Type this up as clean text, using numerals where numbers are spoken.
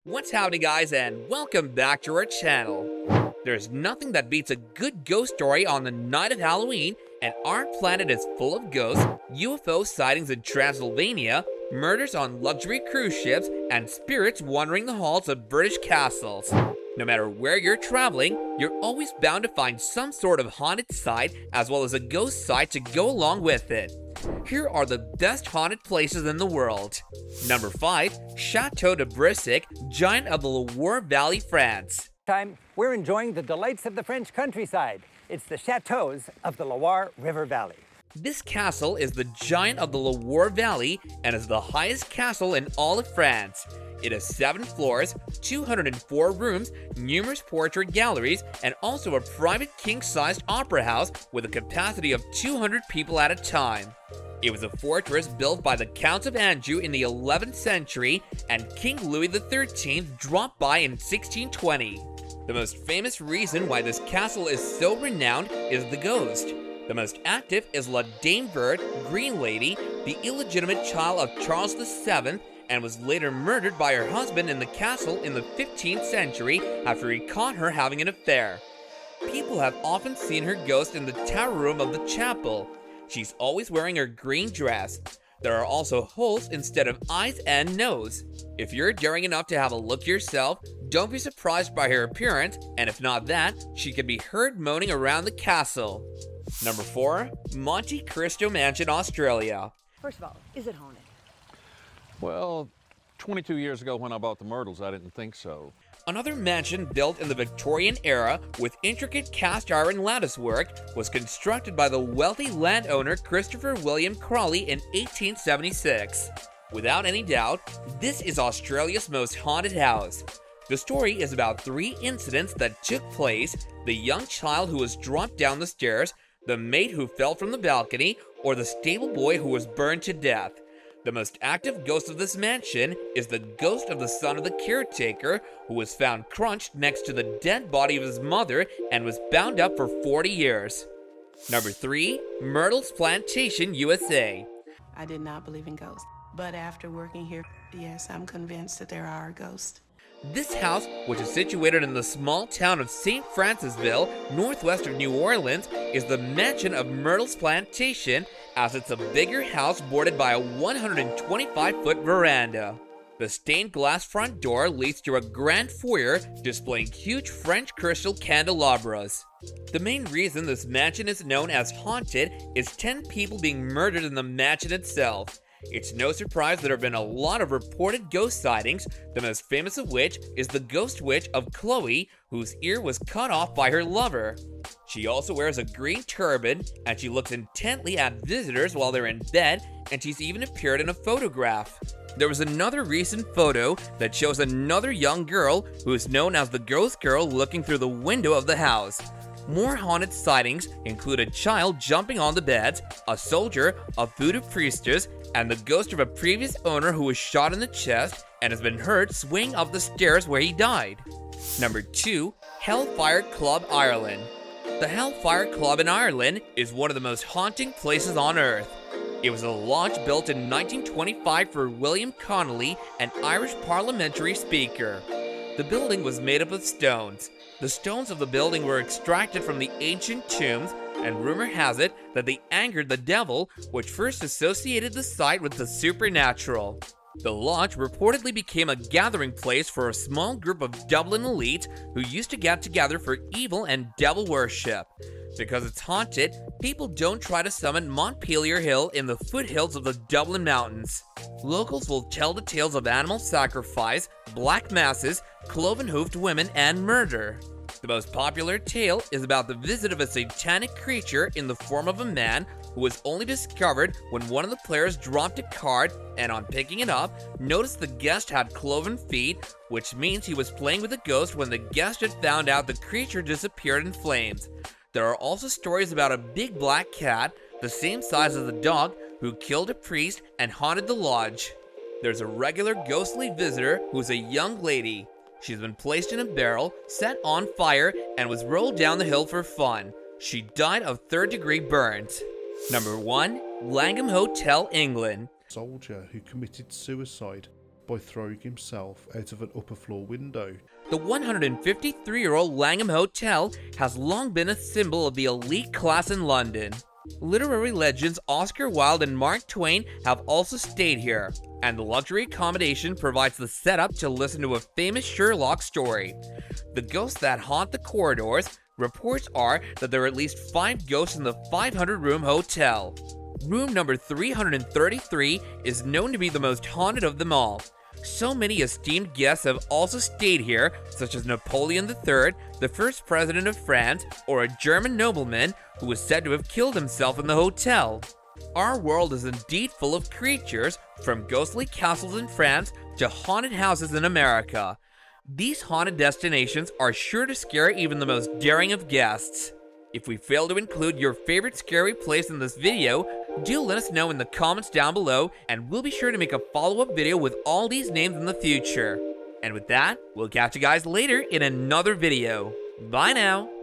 What's happening, guys, and welcome back to our channel. There's nothing that beats a good ghost story on the night of Halloween, and our planet is full of ghosts, UFO sightings in Transylvania, murders on luxury cruise ships, and spirits wandering the halls of British castles. No matter where you're traveling, you're always bound to find some sort of haunted site as well as a ghost site to go along with it. Here are the best haunted places in the world. Number 5. Chateau de Brissic, giant of the Loire Valley, France. We're enjoying the delights of the French countryside. It's the chateaux of the Loire River Valley. This castle is the giant of the Loire Valley and is the highest castle in all of France. It has 7 floors, 204 rooms, numerous portrait galleries, and also a private king-sized opera house with a capacity of 200 people at a time. It was a fortress built by the Counts of Anjou in the 11th century, and King Louis XIII dropped by in 1620. The most famous reason why this castle is so renowned is the ghost. The most active is La Dame Verte, Green Lady, the illegitimate child of Charles VII, and was later murdered by her husband in the castle in the 15th century after he caught her having an affair. People have often seen her ghost in the tower room of the chapel. She's always wearing her green dress. There are also holes instead of eyes and nose. If you're daring enough to have a look yourself, don't be surprised by her appearance, and if not that, she can be heard moaning around the castle. Number 4. Monte Cristo Mansion, Australia. First of all, is it haunted? Well, 22 years ago when I bought the Myrtles, I didn't think so. Another mansion built in the Victorian era with intricate cast iron latticework was constructed by the wealthy landowner Christopher William Crawley in 1876. Without any doubt, this is Australia's most haunted house. The story is about 3 incidents that took place: the young child who was dropped down the stairs, the maid who fell from the balcony, or the stable boy who was burned to death. The most active ghost of this mansion is the ghost of the son of the caretaker, who was found crunched next to the dead body of his mother and was bound up for 40 years. Number 3. Myrtles Plantation USA. I did not believe in ghosts, but after working here, yes, I'm convinced that there are ghosts. This house, which is situated in the small town of St. Francisville, northwest of New Orleans, is the mansion of Myrtles Plantation, as it's a bigger house bordered by a 125-foot veranda. The stained glass front door leads to a grand foyer displaying huge French crystal candelabras. The main reason this mansion is known as haunted is 10 people being murdered in the mansion itself. It's no surprise there have been a lot of reported ghost sightings, the most famous of which is the ghost witch of Chloe, whose ear was cut off by her lover. She also wears a green turban, and she looks intently at visitors while they're in bed, and she's even appeared in a photograph. There was another recent photo that shows another young girl who is known as the ghost girl looking through the window of the house. More haunted sightings include a child jumping on the beds, a soldier, a voodoo priestess, and the ghost of a previous owner who was shot in the chest and has been heard swinging up the stairs where he died. Number 2. Hellfire Club, Ireland. The Hellfire Club in Ireland is one of the most haunting places on earth. It was a lodge built in 1925 for William Connolly, an Irish parliamentary speaker. The building was made up of stones. The stones of the building were extracted from the ancient tombs, and rumor has it that they angered the devil, which first associated the site with the supernatural. The lodge reportedly became a gathering place for a small group of Dublin elites who used to get together for evil and devil worship. Because it's haunted, people don't try to summon Montpelier Hill in the foothills of the Dublin Mountains. Locals will tell the tales of animal sacrifice, black masses, cloven-hoofed women, and murder. The most popular tale is about the visit of a satanic creature in the form of a man who was only discovered when one of the players dropped a card and, on picking it up, noticed the guest had cloven feet, which means he was playing with a ghost when the guest had found out the creature disappeared in flames. There are also stories about a big black cat, the same size as a dog, who killed a priest and haunted the lodge. There's a regular ghostly visitor who's a young lady. She's been placed in a barrel, set on fire, and was rolled down the hill for fun. She died of 3rd-degree burns. Number 1. Langham Hotel, England. Soldier who committed suicide by throwing himself out of an upper floor window. The 153-year-old Langham Hotel has long been a symbol of the elite class in London. Literary legends Oscar Wilde and Mark Twain have also stayed here, and the luxury accommodation provides the setup to listen to a famous Sherlock story. The ghosts that haunt the corridors, reports are that there are at least 5 ghosts in the 500-room hotel. Room number 333 is known to be the most haunted of them all. So many esteemed guests have also stayed here, such as Napoleon III, the first president of France, or a German nobleman who was said to have killed himself in the hotel. Our world is indeed full of creatures, from ghostly castles in France to haunted houses in America. These haunted destinations are sure to scare even the most daring of guests. If we fail to include your favorite scary place in this video, do let us know in the comments down below, and we'll be sure to make a follow-up video with all these names in the future. And with that, we'll catch you guys later in another video. Bye now!